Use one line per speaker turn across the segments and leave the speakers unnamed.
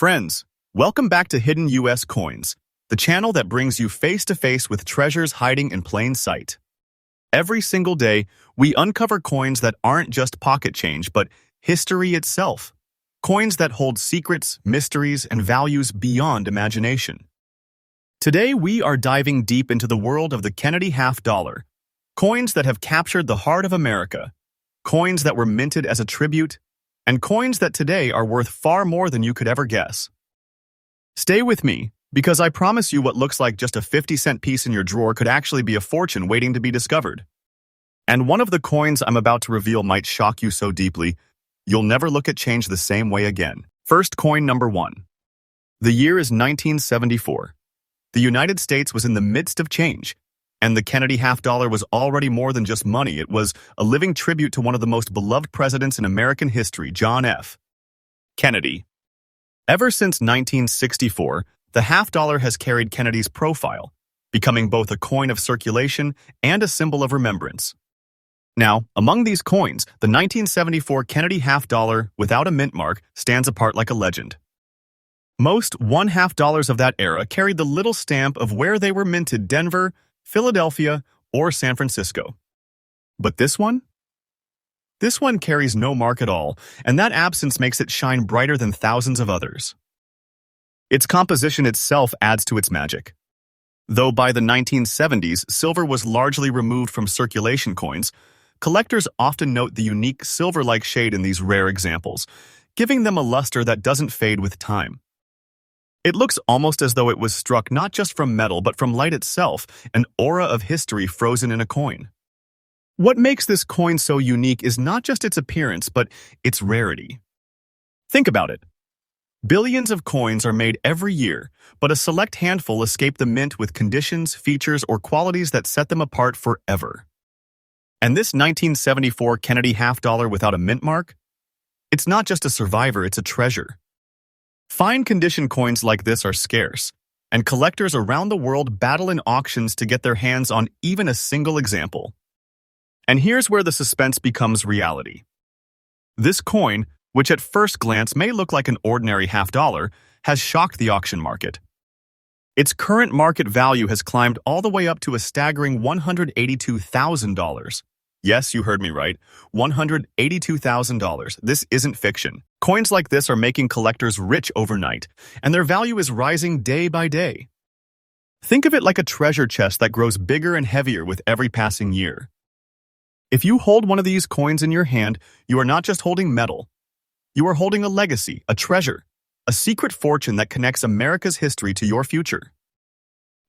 Friends, welcome back to Hidden US Coins, the channel that brings you face-to-face with treasures hiding in plain sight. Every single day, we uncover coins that aren't just pocket change, but history itself. Coins that hold secrets, mysteries, and values beyond imagination. Today, we are diving deep into the world of the Kennedy half-dollar, coins that have captured the heart of America, coins that were minted as a tribute, and coins that today are worth far more than you could ever guess. Stay with me, because I promise you what looks like just a 50-cent piece in your drawer could actually be a fortune waiting to be discovered. And one of the coins I'm about to reveal might shock you so deeply, you'll never look at change the same way again. First coin number 1. The year is 1974. The United States was in the midst of change, and the Kennedy half-dollar was already more than just money. It was a living tribute to one of the most beloved presidents in American history, John F. Kennedy. Ever since 1964, the half-dollar has carried Kennedy's profile, becoming both a coin of circulation and a symbol of remembrance. Now, among these coins, the 1974 Kennedy half-dollar without a mint mark stands apart like a legend. Most $1/2 of that era carried the little stamp of where they were minted: Denver, Philadelphia, or San Francisco. But this one? This one carries no mark at all, and that absence makes it shine brighter than thousands of others. Its composition itself adds to its magic. Though by the 1970s, silver was largely removed from circulation coins, collectors often note the unique silver-like shade in these rare examples, giving them a luster that doesn't fade with time. It looks almost as though it was struck not just from metal but from light itself, an aura of history frozen in a coin. What makes this coin so unique is not just its appearance, but its rarity. Think about it. Billions of coins are made every year, but a select handful escape the mint with conditions, features, or qualities that set them apart forever. And this 1974 Kennedy half-dollar without a mint mark? It's not just a survivor, it's a treasure. Fine condition coins like this are scarce, and collectors around the world battle in auctions to get their hands on even a single example. And here's where the suspense becomes reality. This coin, which at first glance may look like an ordinary half-dollar, has shocked the auction market. Its current market value has climbed all the way up to a staggering $182,000. Yes, you heard me right, $182,000. This isn't fiction. Coins like this are making collectors rich overnight, and their value is rising day by day. Think of it like a treasure chest that grows bigger and heavier with every passing year. If you hold one of these coins in your hand, you are not just holding metal. You are holding a legacy, a treasure, a secret fortune that connects America's history to your future.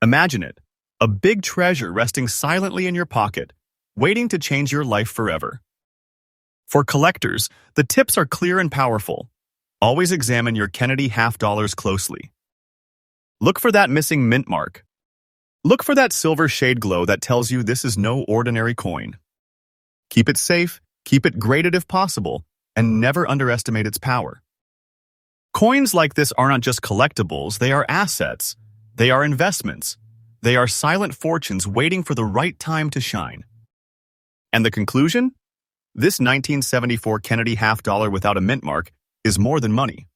Imagine it, a big treasure resting silently in your pocket, waiting to change your life forever. For collectors, the tips are clear and powerful. Always examine your Kennedy half-dollars closely. Look for that missing mint mark. Look for that silver shade glow that tells you this is no ordinary coin. Keep it safe, keep it graded if possible, and never underestimate its power. Coins like this are not just collectibles, they are assets. They are investments. They are silent fortunes waiting for the right time to shine. And the conclusion? This 1974 Kennedy half-dollar without a mint mark is more than money.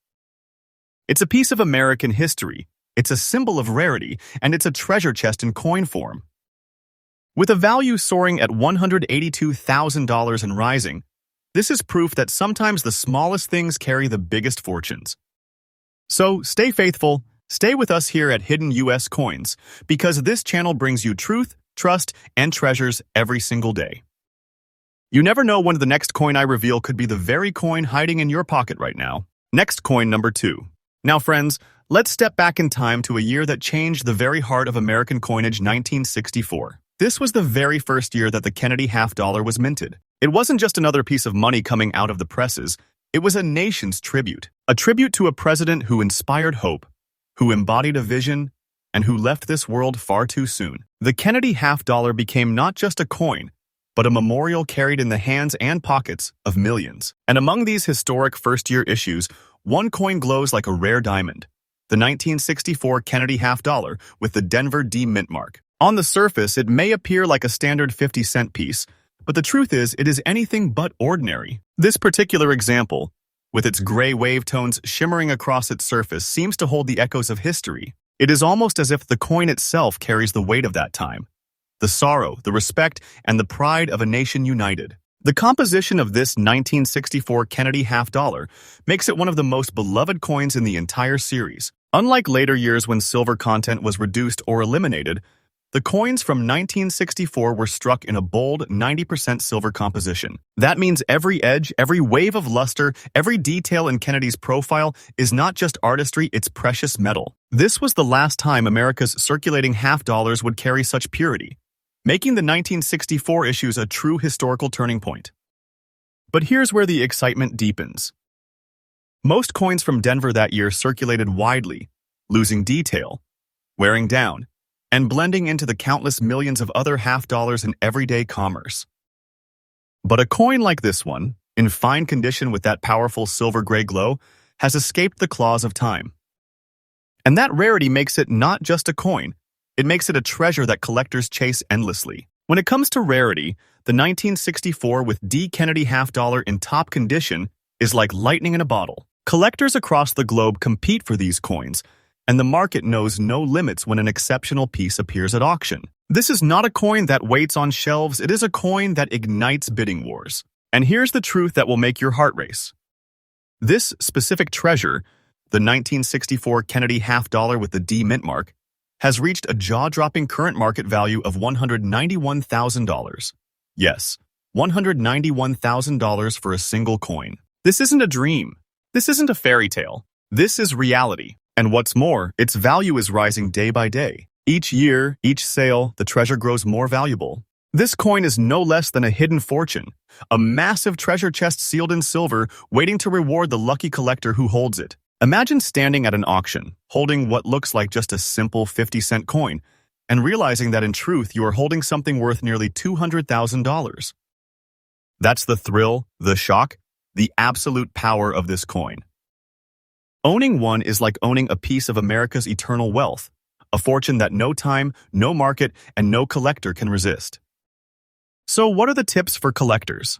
It's a piece of American history, it's a symbol of rarity, and it's a treasure chest in coin form. With a value soaring at $182,000 and rising, this is proof that sometimes the smallest things carry the biggest fortunes. So stay faithful, stay with us here at Hidden US Coins, because this channel brings you truth, trust, and treasures every single day. You never know when the next coin I reveal could be the very coin hiding in your pocket right now. Next coin number 2. Now friends, let's step back in time to a year that changed the very heart of American coinage, 1964. This was the very first year that the Kennedy half-dollar was minted. It wasn't just another piece of money coming out of the presses, it was a nation's tribute. A tribute to a president who inspired hope, who embodied a vision, and who left this world far too soon. The Kennedy half-dollar became not just a coin, but a memorial carried in the hands and pockets of millions. And among these historic first-year issues, one coin glows like a rare diamond, the 1964 Kennedy half-dollar with the Denver D mint mark. On the surface, it may appear like a standard 50-cent piece, but the truth is it is anything but ordinary. This particular example, with its gray wave tones shimmering across its surface, seems to hold the echoes of history. It is almost as if the coin itself carries the weight of that time, the sorrow, the respect, and the pride of a nation united. The composition of this 1964 Kennedy half-dollar makes it one of the most beloved coins in the entire series. Unlike later years when silver content was reduced or eliminated, the coins from 1964 were struck in a bold 90% silver composition. That means every edge, every wave of luster, every detail in Kennedy's profile is not just artistry, it's precious metal. This was the last time America's circulating half-dollars would carry such purity, making the 1964 issues a true historical turning point. But here's where the excitement deepens. Most coins from Denver that year circulated widely, losing detail, wearing down, and blending into the countless millions of other half-dollars in everyday commerce. But a coin like this one, in fine condition with that powerful silver-gray glow, has escaped the claws of time. And that rarity makes it not just a coin, it makes it a treasure that collectors chase endlessly. When it comes to rarity, the 1964 with D. Kennedy half-dollar in top condition is like lightning in a bottle. Collectors across the globe compete for these coins, and the market knows no limits when an exceptional piece appears at auction. This is not a coin that waits on shelves, it is a coin that ignites bidding wars. And here's the truth that will make your heart race. This specific treasure, the 1964 Kennedy half-dollar with the D mint mark, has reached a jaw-dropping current market value of $191,000. Yes, $191,000 for a single coin. This isn't a dream. This isn't a fairy tale. This is reality. And what's more, its value is rising day by day. Each year, each sale, the treasure grows more valuable. This coin is no less than a hidden fortune, a massive treasure chest sealed in silver, waiting to reward the lucky collector who holds it. Imagine standing at an auction, holding what looks like just a simple 50-cent coin, and realizing that in truth you are holding something worth nearly $200,000. That's the thrill, the shock, the absolute power of this coin. Owning one is like owning a piece of America's eternal wealth, a fortune that no time, no market, and no collector can resist. So what are the tips for collectors?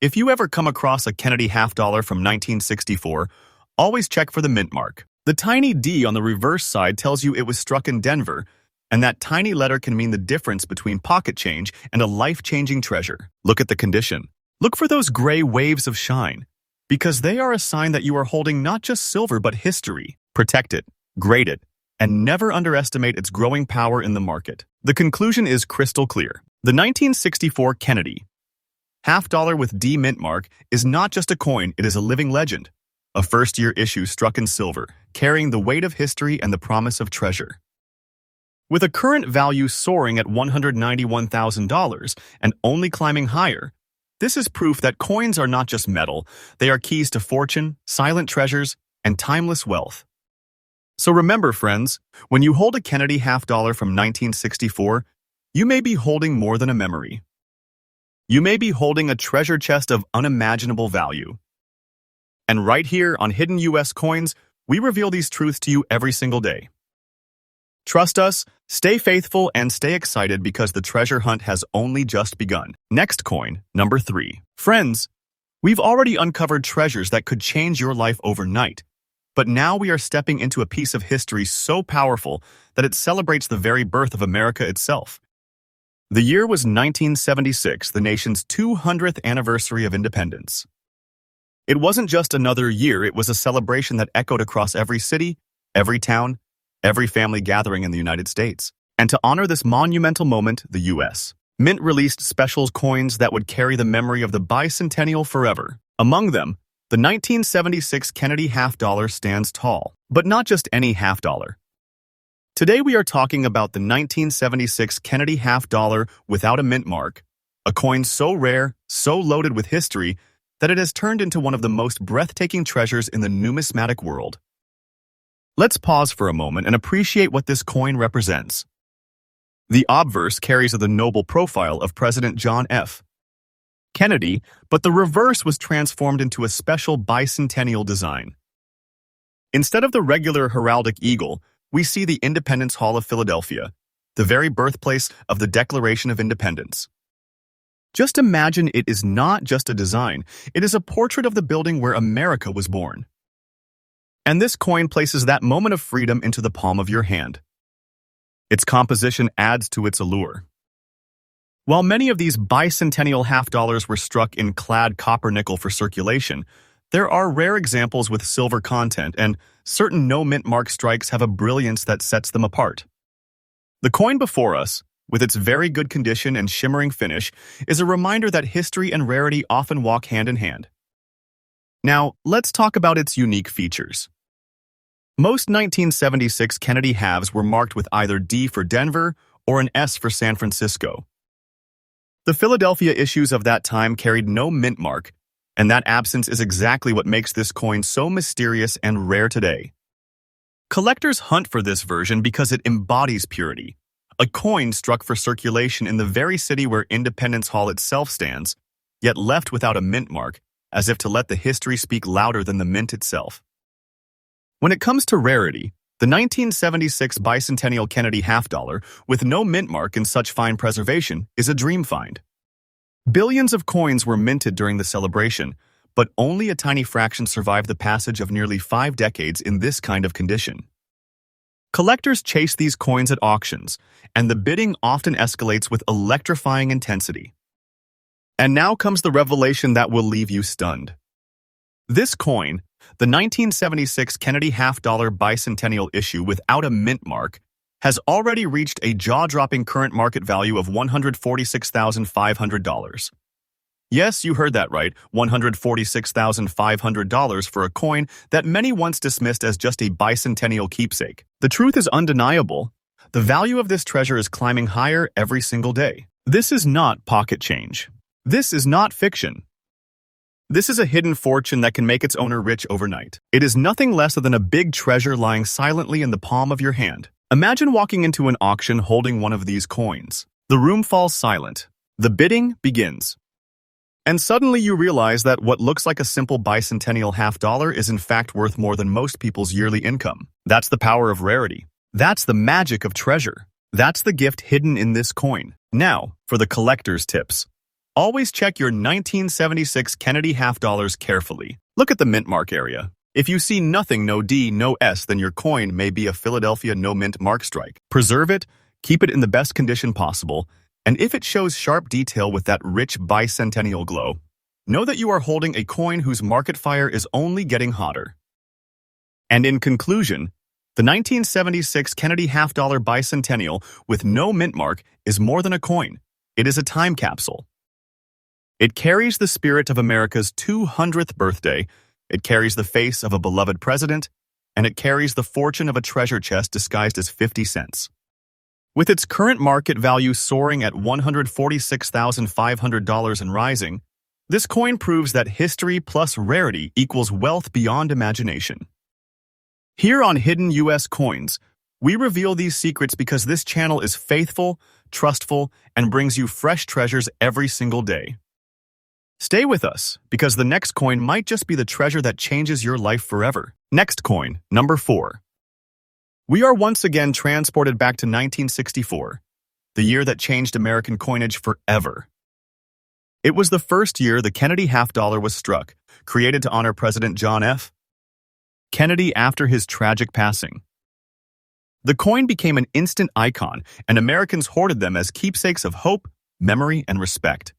If you ever come across a Kennedy half-dollar from 1964, always check for the mint mark. The tiny D on the reverse side tells you it was struck in Denver, and that tiny letter can mean the difference between pocket change and a life-changing treasure. Look at the condition. Look for those gray waves of shine, because they are a sign that you are holding not just silver but history. Protect it, grade it, and never underestimate its growing power in the market. The conclusion is crystal clear. The 1964 Kennedy half-dollar with D mint mark is not just a coin, it is a living legend. A first-year issue struck in silver, carrying the weight of history and the promise of treasure. With a current value soaring at $191,000 and only climbing higher, this is proof that coins are not just metal, they are keys to fortune, silent treasures, and timeless wealth. So remember, friends, when you hold a Kennedy half-dollar from 1964, you may be holding more than a memory. You may be holding a treasure chest of unimaginable value. And right here on Hidden US Coins, we reveal these truths to you every single day. Trust us, stay faithful, and stay excited because the treasure hunt has only just begun. Next coin, number 3. Friends, we've already uncovered treasures that could change your life overnight, but now we are stepping into a piece of history so powerful that it celebrates the very birth of America itself. The year was 1976, the nation's 200th anniversary of independence. It wasn't just another year, it was a celebration that echoed across every city, every town, every family gathering in the United States. And to honor this monumental moment, the U.S. Mint released special coins that would carry the memory of the bicentennial forever. Among them, the 1976 Kennedy half-dollar stands tall, but not just any half-dollar. Today we are talking about the 1976 Kennedy half-dollar without a mint mark, a coin so rare, so loaded with history, that it has turned into one of the most breathtaking treasures in the numismatic world. Let's pause for a moment and appreciate what this coin represents. The obverse carries the noble profile of President John F. Kennedy, but the reverse was transformed into a special bicentennial design. Instead of the regular heraldic eagle, we see the Independence Hall of Philadelphia, the very birthplace of the Declaration of Independence. Just imagine it is not just a design, it is a portrait of the building where America was born. And this coin places that moment of freedom into the palm of your hand. Its composition adds to its allure. While many of these bicentennial half-dollars were struck in clad copper nickel for circulation, there are rare examples with silver content, and certain no-mint mark strikes have a brilliance that sets them apart. The coin before us, with its very good condition and shimmering finish, is a reminder that history and rarity often walk hand in hand. Now, let's talk about its unique features. Most 1976 Kennedy halves were marked with either D for Denver or an S for San Francisco. The Philadelphia issues of that time carried no mint mark, and that absence is exactly what makes this coin so mysterious and rare today. Collectors hunt for this version because it embodies purity, a coin struck for circulation in the very city where Independence Hall itself stands, yet left without a mint mark, as if to let the history speak louder than the mint itself. When it comes to rarity, the 1976 bicentennial Kennedy half-dollar, with no mint mark in such fine preservation, is a dream find. Billions of coins were minted during the celebration, but only a tiny fraction survived the passage of nearly 5 decades in this kind of condition. Collectors chase these coins at auctions, and the bidding often escalates with electrifying intensity. And now comes the revelation that will leave you stunned. This coin, the 1976 Kennedy half-dollar bicentennial issue without a mint mark, has already reached a jaw-dropping current market value of $146,500. Yes, you heard that right, $146,500 for a coin that many once dismissed as just a bicentennial keepsake. The truth is undeniable. The value of this treasure is climbing higher every single day. This is not pocket change. This is not fiction. This is a hidden fortune that can make its owner rich overnight. It is nothing less than a big treasure lying silently in the palm of your hand. Imagine walking into an auction holding one of these coins. The room falls silent. The bidding begins. And suddenly you realize that what looks like a simple bicentennial half-dollar is in fact worth more than most people's yearly income. That's the power of rarity. That's the magic of treasure. That's the gift hidden in this coin. Now, for the collector's tips. Always check your 1976 Kennedy half-dollars carefully. Look at the mint mark area. If you see nothing, no D, no S, then your coin may be a Philadelphia no mint mark strike. Preserve it, keep it in the best condition possible, and if it shows sharp detail with that rich bicentennial glow, know that you are holding a coin whose market fire is only getting hotter. And in conclusion, the 1976 Kennedy half-dollar bicentennial with no mint mark is more than a coin. It is a time capsule. It carries the spirit of America's 200th birthday, it carries the face of a beloved president, and it carries the fortune of a treasure chest disguised as 50 cents. With its current market value soaring at $146,500 and rising, this coin proves that history plus rarity equals wealth beyond imagination. Here on Hidden US Coins, we reveal these secrets because this channel is faithful, trustful, and brings you fresh treasures every single day. Stay with us, because the next coin might just be the treasure that changes your life forever. Next coin, number 4. We are once again transported back to 1964, the year that changed American coinage forever. It was the first year the Kennedy half-dollar was struck, created to honor President John F. Kennedy after his tragic passing. The coin became an instant icon, and Americans hoarded them as keepsakes of hope, memory, and respect.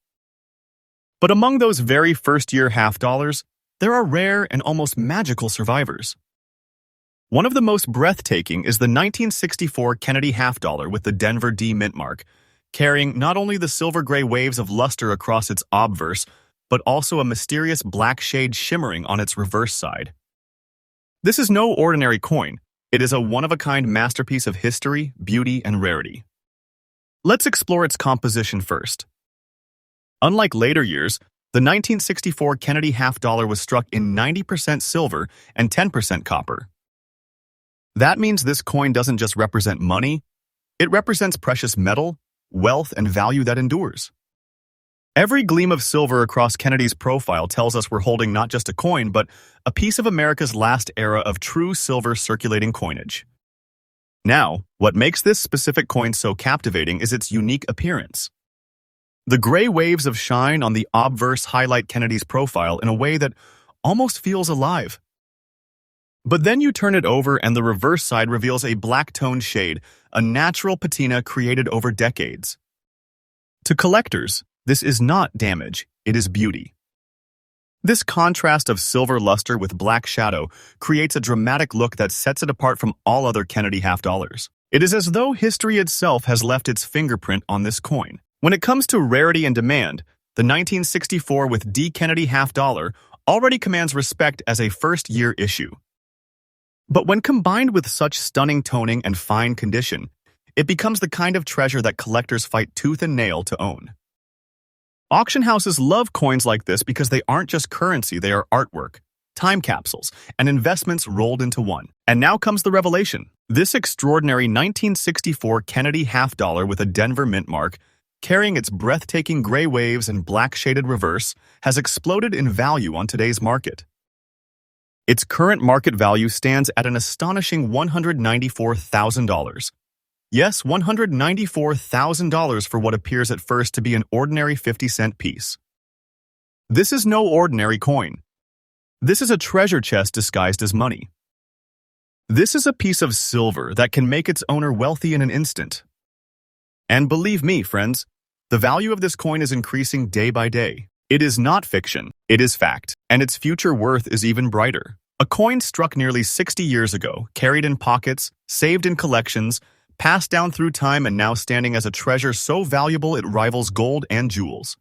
But among those very first-year half-dollars, there are rare and almost magical survivors. One of the most breathtaking is the 1964 Kennedy half-dollar with the Denver D mint mark, carrying not only the silver-gray waves of luster across its obverse, but also a mysterious black shade shimmering on its reverse side. This is no ordinary coin. It is a one-of-a-kind masterpiece of history, beauty, and rarity. Let's explore its composition first. Unlike later years, the 1964 Kennedy half-dollar was struck in 90% silver and 10% copper. That means this coin doesn't just represent money, it represents precious metal, wealth, and value that endures. Every gleam of silver across Kennedy's profile tells us we're holding not just a coin, but a piece of America's last era of true silver circulating coinage. Now, what makes this specific coin so captivating is its unique appearance. The gray waves of shine on the obverse highlight Kennedy's profile in a way that almost feels alive. But then you turn it over and the reverse side reveals a black-toned shade, a natural patina created over decades. To collectors, this is not damage, it is beauty. This contrast of silver luster with black shadow creates a dramatic look that sets it apart from all other Kennedy half dollars. It is as though history itself has left its fingerprint on this coin. When it comes to rarity and demand, the 1964 with D Kennedy half dollar already commands respect as a first-year issue. But when combined with such stunning toning and fine condition, it becomes the kind of treasure that collectors fight tooth and nail to own. Auction houses love coins like this because they aren't just currency, they are artwork, time capsules, and investments rolled into one. And now comes the revelation. This extraordinary 1964 Kennedy half dollar with a Denver mint mark, carrying its breathtaking gray waves and black-shaded reverse, has exploded in value on today's market. Its current market value stands at an astonishing $194,000. Yes, $194,000 for what appears at first to be an ordinary 50-cent piece. This is no ordinary coin. This is a treasure chest disguised as money. This is a piece of silver that can make its owner wealthy in an instant. And believe me, friends, the value of this coin is increasing day by day. It is not fiction, it is fact, and its future worth is even brighter. A coin struck nearly 60 years ago, carried in pockets, saved in collections, passed down through time and now standing as a treasure so valuable it rivals gold and jewels.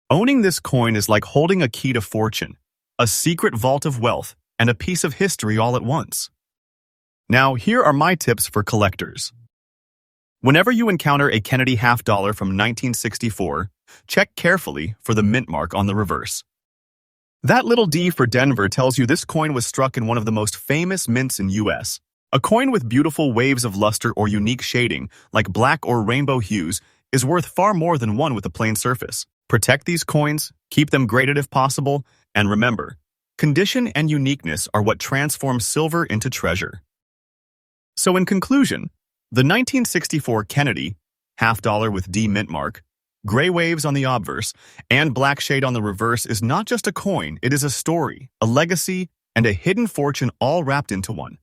Owning this coin is like holding a key to fortune, a secret vault of wealth, and a piece of history all at once. Now, here are my tips for collectors. Whenever you encounter a Kennedy half dollar from 1964, check carefully for the mint mark on the reverse. That little D for Denver tells you this coin was struck in one of the most famous mints in US. A coin with beautiful waves of luster or unique shading, like black or rainbow hues, is worth far more than one with a plain surface. Protect these coins, keep them graded if possible, and remember, condition and uniqueness are what transform silver into treasure. So in conclusion, the 1964 Kennedy, half dollar with D mint mark, gray waves on the obverse, and black shade on the reverse is not just a coin, it is a story, a legacy, and a hidden fortune all wrapped into one.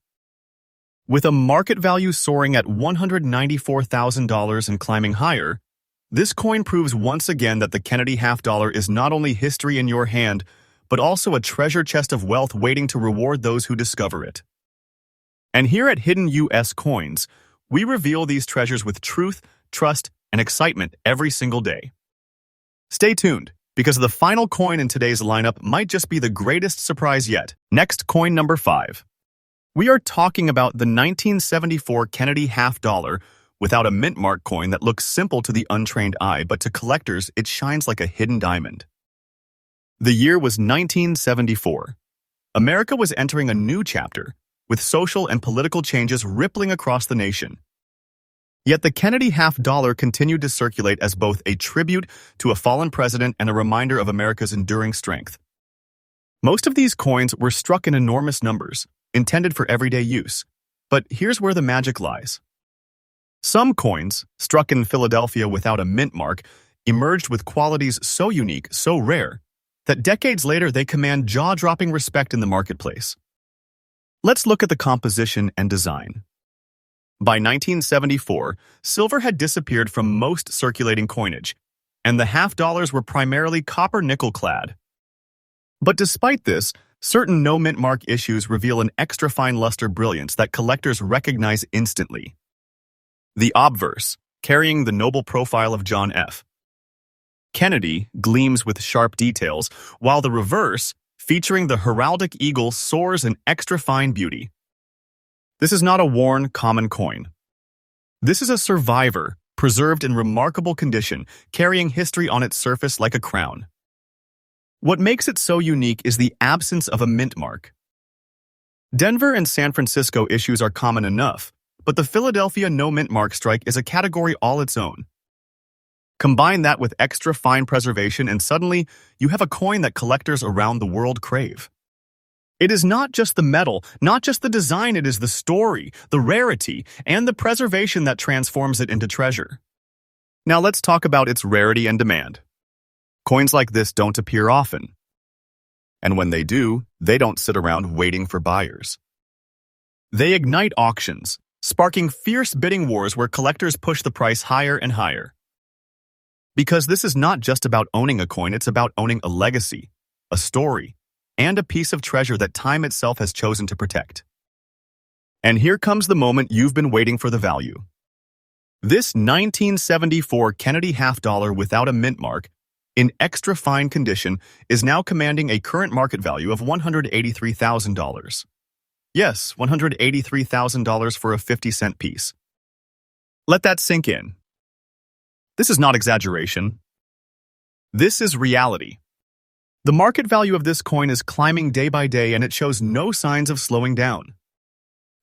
With a market value soaring at $194,000 and climbing higher, this coin proves once again that the Kennedy half dollar is not only history in your hand, but also a treasure chest of wealth waiting to reward those who discover it. And here at Hidden US Coins, we reveal these treasures with truth, trust, and excitement every single day. Stay tuned, because the final coin in today's lineup might just be the greatest surprise yet. Next, coin number 5. We are talking about the 1974 Kennedy half dollar without a mint mark coin that looks simple to the untrained eye, but to collectors, it shines like a hidden diamond. The year was 1974. America was entering a new chapter, with social and political changes rippling across the nation. Yet the Kennedy half dollar continued to circulate as both a tribute to a fallen president and a reminder of America's enduring strength. Most of these coins were struck in enormous numbers, intended for everyday use. But here's where the magic lies. Some coins, struck in Philadelphia without a mint mark, emerged with qualities so unique, so rare, that decades later they command jaw-dropping respect in the marketplace. Let's look at the composition and design. By 1974, silver had disappeared from most circulating coinage, and the half dollars were primarily copper-nickel clad. But despite this, certain no-mint mark issues reveal an extra fine luster brilliance that collectors recognize instantly. The obverse, carrying the noble profile of John F. Kennedy, gleams with sharp details, while the reverse, featuring the heraldic eagle, soars in extra fine beauty. This is not a worn, common coin. This is a survivor, preserved in remarkable condition, carrying history on its surface like a crown. What makes it so unique is the absence of a mint mark. Denver and San Francisco issues are common enough, but the Philadelphia no mint mark strike is a category all its own. Combine that with extra fine preservation and suddenly you have a coin that collectors around the world crave. It is not just the metal, not just the design, it is the story, the rarity, and the preservation that transforms it into treasure. Now let's talk about its rarity and demand. Coins like this don't appear often. And when they do, they don't sit around waiting for buyers. They ignite auctions, sparking fierce bidding wars where collectors push the price higher and higher. Because this is not just about owning a coin, it's about owning a legacy, a story, and a piece of treasure that time itself has chosen to protect. And here comes the moment you've been waiting for: the value. This 1974 Kennedy half-dollar without a mint mark, in extra fine condition, is now commanding a current market value of $183,000. Yes, $183,000 for a 50-cent piece. Let that sink in. This is not exaggeration. This is reality. The market value of this coin is climbing day by day, and it shows no signs of slowing down.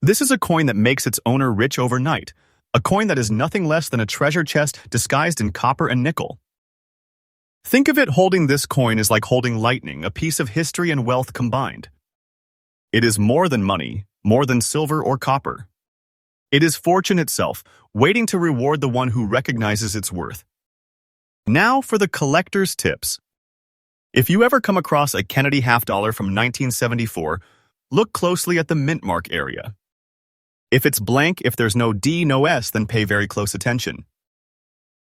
This is a coin that makes its owner rich overnight, a coin that is nothing less than a treasure chest disguised in copper and nickel. Think of it: holding this coin is like holding lightning, a piece of history and wealth combined. It is more than money, more than silver or copper. It is fortune itself, waiting to reward the one who recognizes its worth. Now for the collector's tips. If you ever come across a Kennedy half-dollar from 1974, look closely at the mint mark area. If it's blank, if there's no D, no S, then pay very close attention.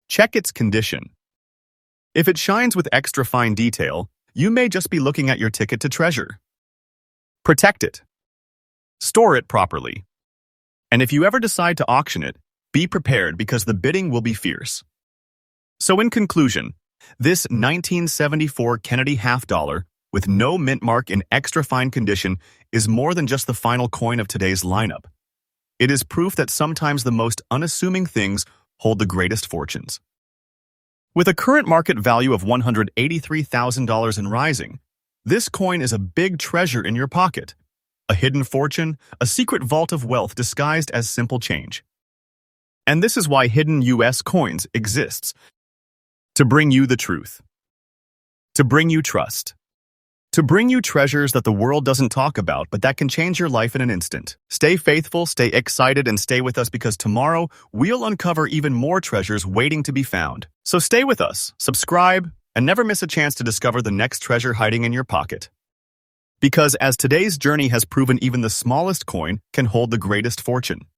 Check its condition. If it shines with extra fine detail, you may just be looking at your ticket to treasure. Protect it. Store it properly. And if you ever decide to auction it, be prepared, because the bidding will be fierce. So in conclusion, this 1974 Kennedy half-dollar with no mint mark in extra fine condition is more than just the final coin of today's lineup. It is proof that sometimes the most unassuming things hold the greatest fortunes. With a current market value of $183,000 and rising, this coin is a big treasure in your pocket, a hidden fortune, a secret vault of wealth disguised as simple change. And this is why Hidden US Coins exists: to bring you the truth, to bring you trust, to bring you treasures that the world doesn't talk about, but that can change your life in an instant. Stay faithful, stay excited, and stay with us, because tomorrow we'll uncover even more treasures waiting to be found. So stay with us, subscribe, and never miss a chance to discover the next treasure hiding in your pocket. Because as today's journey has proven, even the smallest coin can hold the greatest fortune.